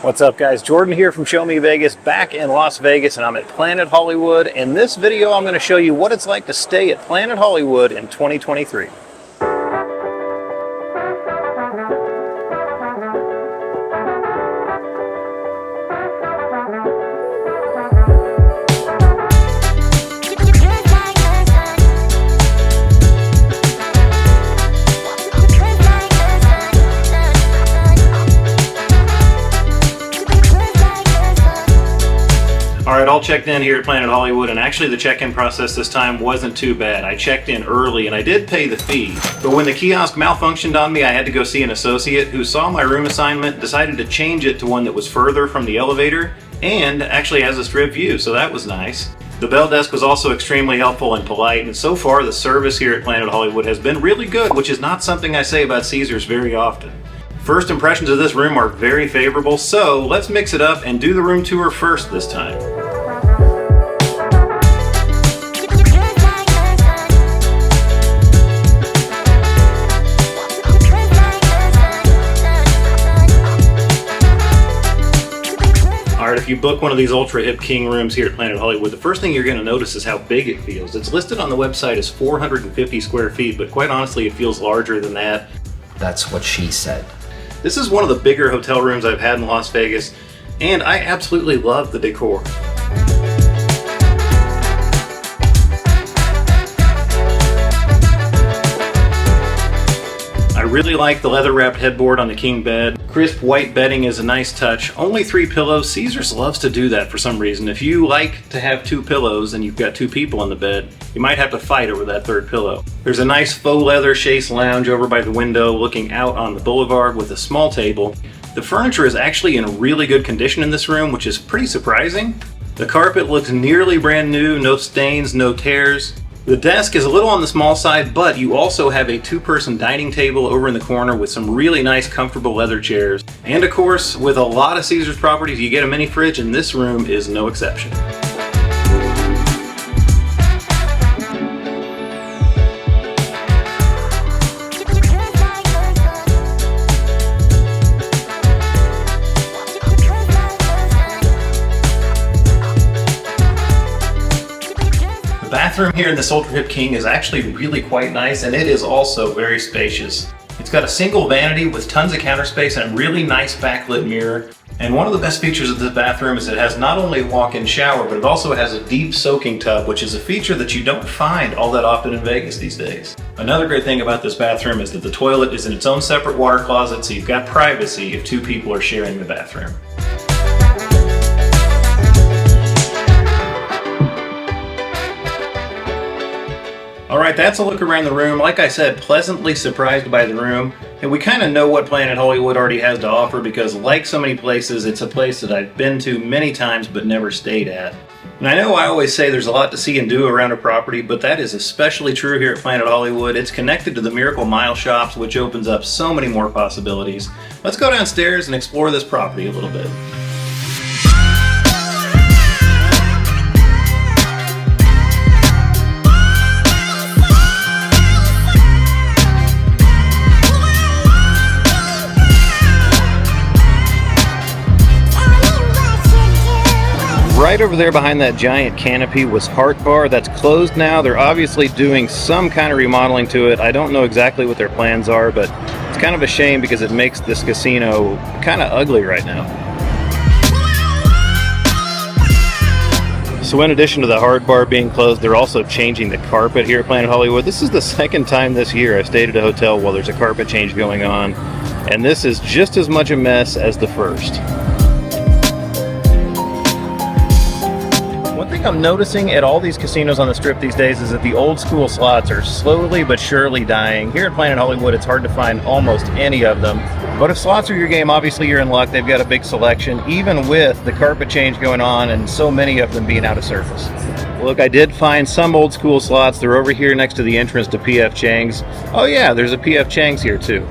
What's up guys, Jordan here from Show Me Vegas, back in Las Vegas, and I'm at Planet Hollywood. In this video I'm going to show you what it's like to stay at Planet Hollywood in 2023. Alright, all checked in here at Planet Hollywood, and actually the check-in process this time wasn't too bad. I checked in early and I did pay the fee, but when the kiosk malfunctioned on me, I had to go see an associate who saw my room assignment, decided to change it to one that was further from the elevator, and actually has a strip view, so that was nice. The bell desk was also extremely helpful and polite, and so far the service here at Planet Hollywood has been really good, which is not something I say about Caesars very often. First impressions of this room are very favorable, so let's mix it up and do the room tour first this time. Alright, if you book one of these ultra hip king rooms here at Planet Hollywood, the first thing you're going to notice is how big it feels. It's listed on the website as 450 square feet, but quite honestly it feels larger than that. That's what she said. This is one of the bigger hotel rooms I've had in Las Vegas, and I absolutely love the decor. I really like the leather-wrapped headboard on the king bed. Crisp white bedding is a nice touch. Only 3 pillows. Caesars loves to do that for some reason. If you like to have 2 pillows and you've got 2 people in the bed, you might have to fight over that 3rd pillow. There's a nice faux leather chaise lounge over by the window looking out on the boulevard with a small table. The furniture is actually in really good condition in this room, which is pretty surprising. The carpet looks nearly brand new, no stains, no tears. The desk is a little on the small side, but you also have a 2-person dining table over in the corner with some really nice comfortable leather chairs. And of course, with a lot of Caesars properties, you get a mini fridge, and this room is no exception. The bathroom here in this Ultra Hip King is actually really quite nice, and it is also very spacious. It's got a single vanity with tons of counter space and a really nice backlit mirror. And one of the best features of this bathroom is it has not only a walk-in shower, but it also has a deep soaking tub, which is a feature that you don't find all that often in Vegas these days. Another great thing about this bathroom is that the toilet is in its own separate water closet, so you've got privacy if 2 people are sharing the bathroom. Alright, that's a look around the room. Like I said, pleasantly surprised by the room. And we kind of know what Planet Hollywood already has to offer because, like so many places, it's a place that I've been to many times but never stayed at. And I know I always say there's a lot to see and do around a property, but that is especially true here at Planet Hollywood. It's connected to the Miracle Mile shops, which opens up so many more possibilities. Let's go downstairs and explore this property a little bit. Right over there behind that giant canopy was Heart Bar. That's closed now. They're obviously doing some kind of remodeling to it. I don't know exactly what their plans are, but it's kind of a shame because it makes this casino kind of ugly right now. So in addition to the Heart Bar being closed, they're also changing the carpet here at Planet Hollywood. This is the 2nd time this year I've stayed at a hotel while there's a carpet change going on, and this is just as much a mess as the first. One thing I'm noticing at all these casinos on the Strip these days is that the old school slots are slowly but surely dying. Here at Planet Hollywood, it's hard to find almost any of them. But if slots are your game, obviously you're in luck. They've got a big selection, even with the carpet change going on and so many of them being out of service. Look, I did find some old school slots. They're over here next to the entrance to P.F. Chang's. Oh yeah, there's a P.F. Chang's here too.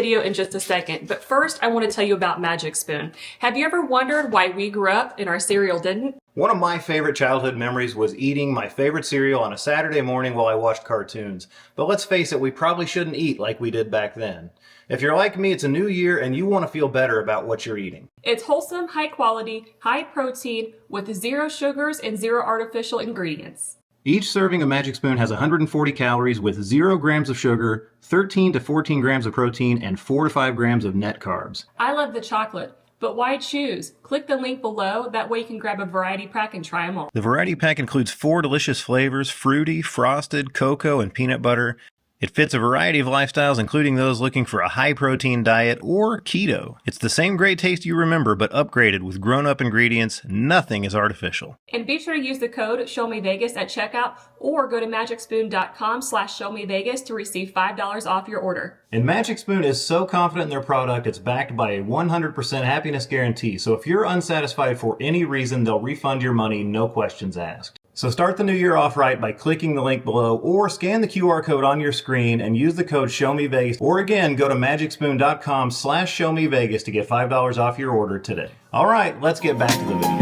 video in just a second, but first I want to tell you about Magic Spoon. Have you ever wondered why we grew up and our cereal didn't? One of my favorite childhood memories was eating my favorite cereal on a Saturday morning while I watched cartoons. But let's face it, we probably shouldn't eat like we did back then. If you're like me, it's a new year and you want to feel better about what you're eating. It's wholesome, high quality, high protein, with 0 sugars and 0 artificial ingredients. Each serving of Magic Spoon has 140 calories with 0 grams of sugar, 13 to 14 grams of protein, and 4 to 5 grams of net carbs. I love the chocolate, but why choose? Click the link below, that way you can grab a variety pack and try them all. The variety pack includes 4 delicious flavors: fruity, frosted, cocoa, and peanut butter. It fits a variety of lifestyles, including those looking for a high-protein diet or keto. It's the same great taste you remember, but upgraded with grown-up ingredients. Nothing is artificial. And be sure to use the code ShowMeVegas at checkout, or go to magicspoon.com/ShowMeVegas to receive $5 off your order. And Magic Spoon is so confident in their product, it's backed by a 100% happiness guarantee. So if you're unsatisfied for any reason, they'll refund your money, no questions asked. So start the new year off right by clicking the link below, or scan the QR code on your screen and use the code ShowMeVegas. Or again, go to magicspoon.com/ShowMeVegas to get $5 off your order today. All right, let's get back to the video.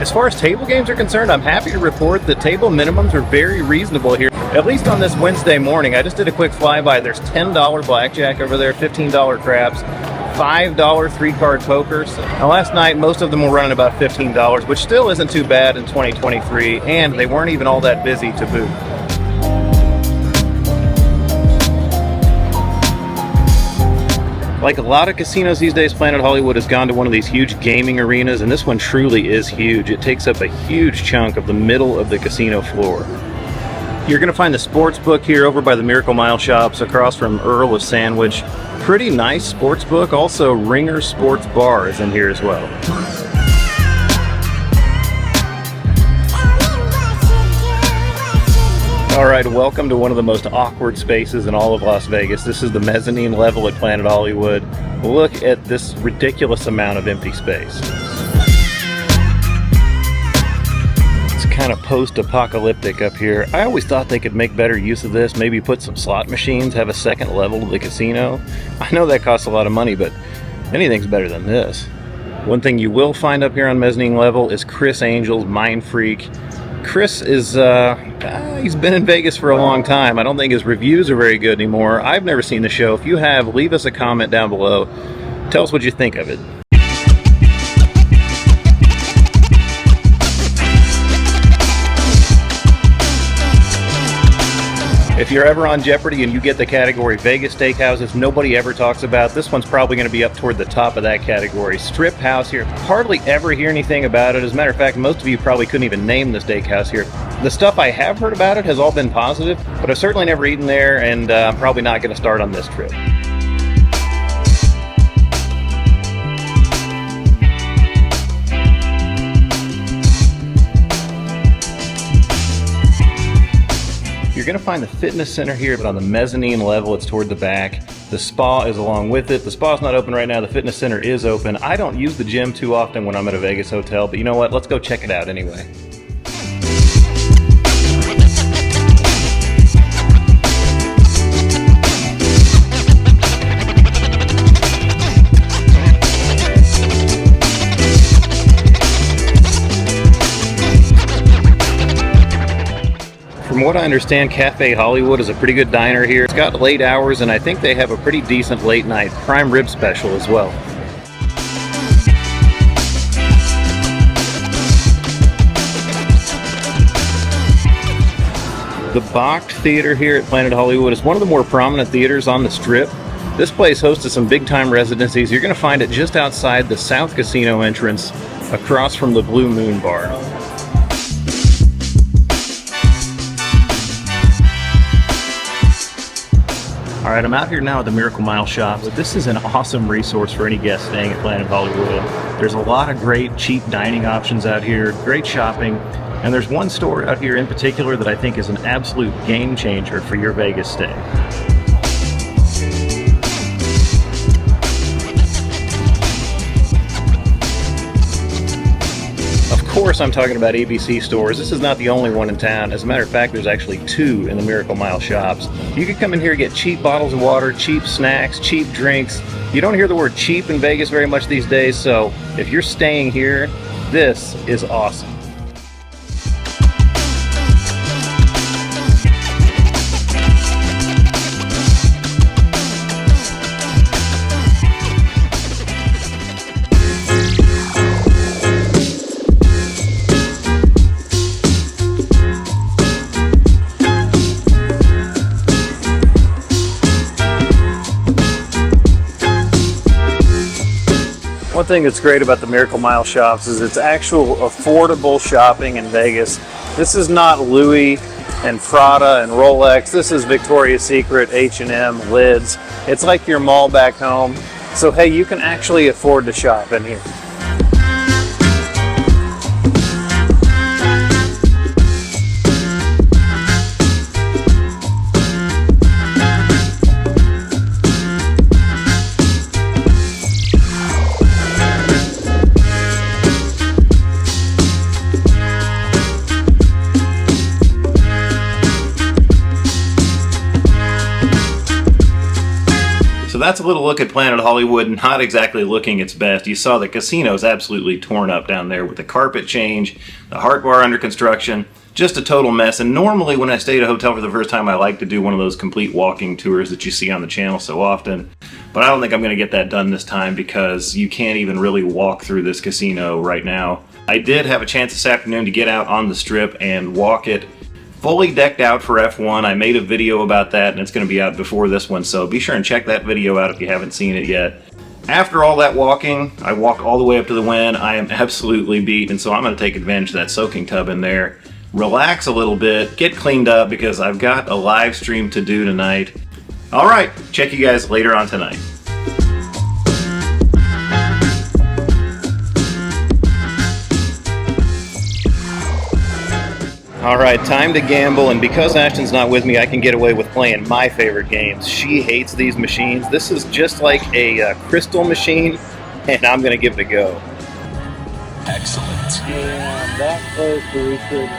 As far as table games are concerned, I'm happy to report the table minimums are very reasonable here. At least on this Wednesday morning. I just did a quick flyby. There's $10 blackjack over there, $15 craps, $5 3-card pokers. Now last night, most of them were running about $15, which still isn't too bad in 2023, and they weren't even all that busy to boot. Like a lot of casinos these days, Planet Hollywood has gone to one of these huge gaming arenas, and this one truly is huge. It takes up a huge chunk of the middle of the casino floor. You're going to find the sports book here over by the Miracle Mile shops across from Earl of Sandwich. Pretty nice sports book. Also, Ringer Sports Bar is in here as well. Alright, welcome to one of the most awkward spaces in all of Las Vegas. This is the mezzanine level at Planet Hollywood. Look at this ridiculous amount of empty space. Kind of post-apocalyptic up here. I always thought they could make better use of this, maybe put some slot machines, have a second level to the casino. I know that costs a lot of money, but anything's better than this. One thing you will find up here on mezzanine level is Chris Angel's Mind Freak. Chris is, he's been in Vegas for a long time. I don't think his reviews are very good anymore. I've never seen the show. If you have, leave us a comment down below. Tell us what you think of it. If you're ever on Jeopardy and you get the category Vegas steakhouses nobody ever talks about, this one's probably going to be up toward the top of that category. Strip house here. Hardly ever hear anything about it. As a matter of fact, most of you probably couldn't even name the steakhouse here. The stuff I have heard about it has all been positive, but I've certainly never eaten there, and I'm probably not going to start on this trip. You're going to find the fitness center here, but on the mezzanine level, it's toward the back. The spa is along with it. The spa's not open right now. The fitness center is open. I don't use the gym too often when I'm at a Vegas hotel, but you know what? Let's go check it out anyway. From what I understand, Cafe Hollywood is a pretty good diner here. It's got late hours, and I think they have a pretty decent late night prime rib special as well. The Bach Theater here at Planet Hollywood is one of the more prominent theaters on the Strip. This place hosted some big-time residencies. You're going to find it just outside the South Casino entrance, across from the Blue Moon Bar. Alright, I'm out here now at the Miracle Mile shops. This is an awesome resource for any guest staying at Planet Hollywood. There's a lot of great cheap dining options out here, great shopping, and there's one store out here in particular that I think is an absolute game changer for your Vegas stay. Of course I'm talking about ABC stores. This is not the only one in town. As a matter of fact, there's actually 2 in the Miracle Mile shops. You can come in here and get cheap bottles of water, cheap snacks, cheap drinks. You don't hear the word cheap in Vegas very much these days, so if you're staying here, this is awesome. One thing that's great about the Miracle Mile shops is it's actual affordable shopping in Vegas. This is not Louis and Prada and Rolex. This is Victoria's Secret, H&M, Lids. It's like your mall back home. So hey, you can actually afford to shop in here. So that's a little look at Planet Hollywood, not exactly looking its best. You saw the casino is absolutely torn up down there with the carpet change, the Heart Bar under construction, just a total mess. And normally when I stay at a hotel for the first time, I like to do one of those complete walking tours that you see on the channel so often. But I don't think I'm going to get that done this time because you can't even really walk through this casino right now. I did have a chance this afternoon to get out on the strip and walk it fully decked out for F1. I made a video about that and it's going to be out before this one, so be sure and check that video out if you haven't seen it yet. After all that walking, I walked all the way up to the Wynn. I am absolutely beat, and so I'm going to take advantage of that soaking tub in there, relax a little bit, get cleaned up because I've got a live stream to do tonight. Alright, check you guys later on tonight. Alright, time to gamble, and because Ashton's not with me, I can get away with playing my favorite games. She hates these machines. This is just like a crystal machine, and I'm going to give it a go. Excellent. Yeah, that close to we could.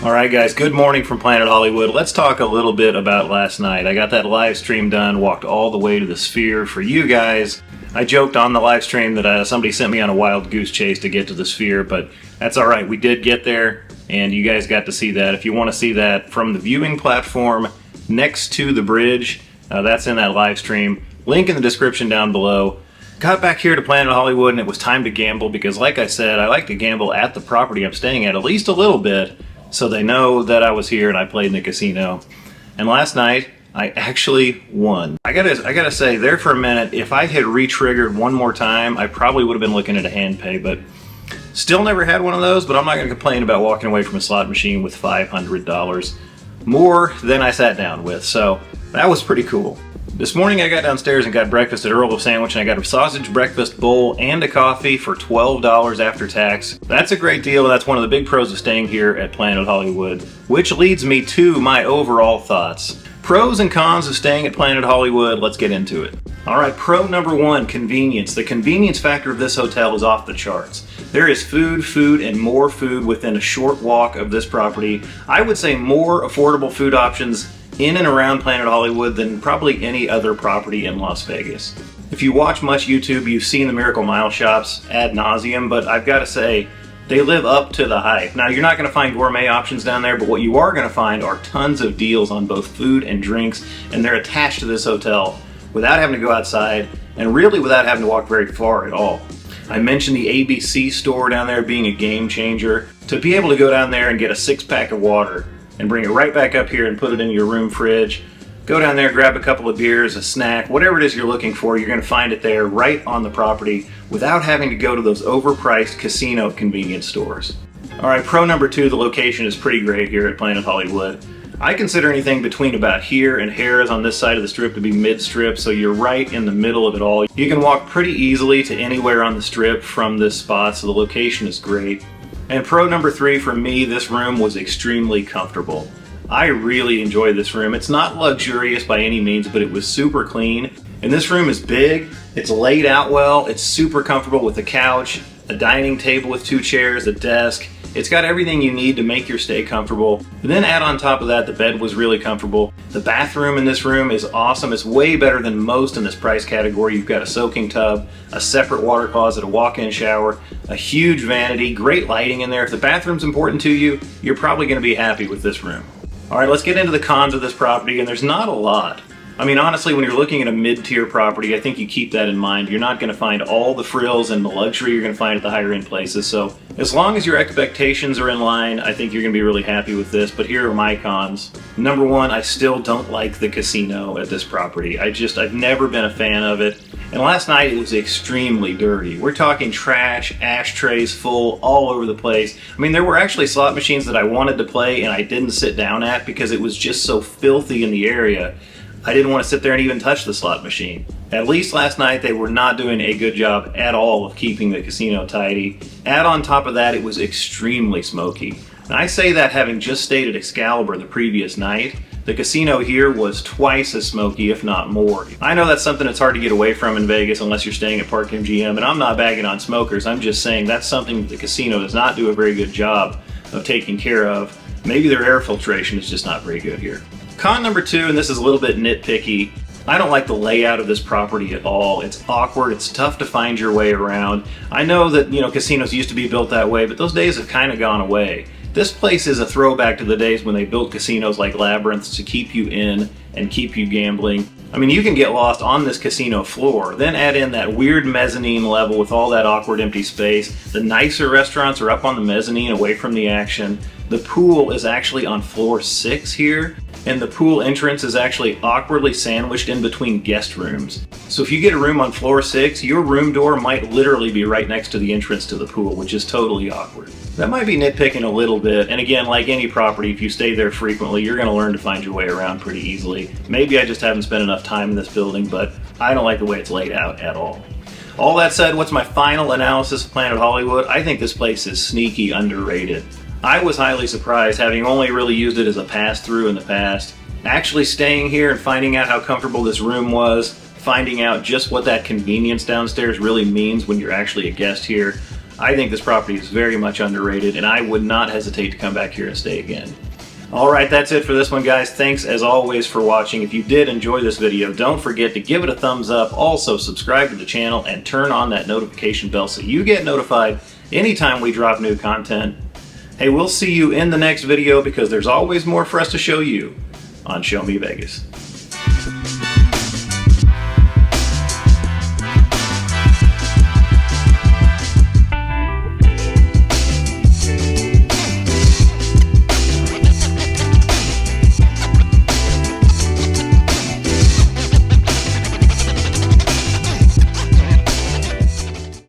Alright guys, good morning from Planet Hollywood. Let's talk a little bit about last night. I got that live stream done, walked all the way to the Sphere for you guys. I joked on the live stream that somebody sent me on a wild goose chase to get to the Sphere, but that's alright. We did get there, and you guys got to see that. If you want to see that from the viewing platform next to the bridge, that's in that live stream. Link in the description down below. Got back here to Planet Hollywood, and it was time to gamble because, like I said, I like to gamble at the property I'm staying at least a little bit, so they know that I was here and I played in the casino. And last night, I actually won. I gotta say, there for a minute, if I had re-triggered one more time, I probably would have been looking at a hand pay, but still never had one of those, but I'm not gonna complain about walking away from a slot machine with $500. More than I sat down with, so that was pretty cool. This morning I got downstairs and got breakfast at Earl of Sandwich, and I got a sausage breakfast bowl and a coffee for $12 after tax. That's a great deal, and that's one of the big pros of staying here at Planet Hollywood. Which leads me to my overall thoughts. Pros and cons of staying at Planet Hollywood, let's get into it. Alright, pro number one, convenience. The convenience factor of this hotel is off the charts. There is food, and more food within a short walk of this property. I would say more affordable food options in and around Planet Hollywood than probably any other property in Las Vegas. If you watch much YouTube, you've seen the Miracle Mile shops ad nauseum, but I've got to say, they live up to the hype. Now, you're not going to find gourmet options down there, but what you are going to find are tons of deals on both food and drinks, and they're attached to this hotel without having to go outside, and really without having to walk very far at all. I mentioned the ABC store down there being a game changer. To be able to go down there and get a 6-pack of water and bring it right back up here and put it in your room fridge, go down there, grab a couple of beers, a snack, whatever it is you're looking for, you're going to find it there right on the property without having to go to those overpriced casino convenience stores. Alright, pro number two, the location is pretty great here at Planet Hollywood. I consider anything between about here and Harrah's on this side of the strip to be mid-strip, so you're right in the middle of it all. You can walk pretty easily to anywhere on the strip from this spot, so the location is great. And pro number 3 for me, this room was extremely comfortable. I really enjoyed this room. It's not luxurious by any means, but it was super clean. And this room is big, it's laid out well, it's super comfortable with a couch, a dining table with 2 chairs, a desk. It's got everything you need to make your stay comfortable. And then add on top of that, the bed was really comfortable. The bathroom in this room is awesome. It's way better than most in this price category. You've got a soaking tub, a separate water closet, a walk-in shower, a huge vanity, great lighting in there. If the bathroom's important to you, you're probably gonna be happy with this room. All right, let's get into the cons of this property, and there's not a lot. I mean, honestly, when you're looking at a mid-tier property, I think you keep that in mind. You're not going to find all the frills and the luxury you're going to find at the higher-end places. So as long as your expectations are in line, I think you're going to be really happy with this. But here are my cons. Number 1, I still don't like the casino at this property. I've never been a fan of it. And last night it was extremely dirty. We're talking trash, ashtrays full all over the place. I mean, there were actually slot machines that I wanted to play and I didn't sit down at because it was just so filthy in the area. I didn't want to sit there and even touch the slot machine. At least last night they were not doing a good job at all of keeping the casino tidy. Add on top of that, it was extremely smoky. And I say that having just stayed at Excalibur the previous night. The casino here was twice as smoky, if not more. I know that's something that's hard to get away from in Vegas unless you're staying at Park MGM, and I'm not bagging on smokers. I'm just saying that's something that the casino does not do a very good job of taking care of. Maybe their air filtration is just not very good here. Con number 2, and this is a little bit nitpicky, I don't like the layout of this property at all. It's awkward, it's tough to find your way around. I know that, casinos used to be built that way, but those days have kind of gone away. This place is a throwback to the days when they built casinos like Labyrinths to keep you in and keep you gambling. I mean, you can get lost on this casino floor, then add in that weird mezzanine level with all that awkward empty space. The nicer restaurants are up on the mezzanine away from the action. The pool is actually on floor 6 here, and the pool entrance is actually awkwardly sandwiched in between guest rooms. So if you get a room on floor 6, your room door might literally be right next to the entrance to the pool, which is totally awkward. That might be nitpicking a little bit, and again, like any property, if you stay there frequently, you're going to learn to find your way around pretty easily. Maybe I just haven't spent enough time in this building, but I don't like the way it's laid out at all. All that said, what's my final analysis of Planet Hollywood? I think this place is sneaky underrated. I was highly surprised, having only really used it as a pass-through in the past. Actually staying here and finding out how comfortable this room was, finding out just what that convenience downstairs really means when you're actually a guest here, I think this property is very much underrated, and I would not hesitate to come back here and stay again. Alright, that's it for this one, guys. Thanks as always for watching. If you did enjoy this video, don't forget to give it a thumbs up. Also, subscribe to the channel and turn on that notification bell so you get notified anytime we drop new content. Hey, we'll see you in the next video because there's always more for us to show you on Show Me Vegas.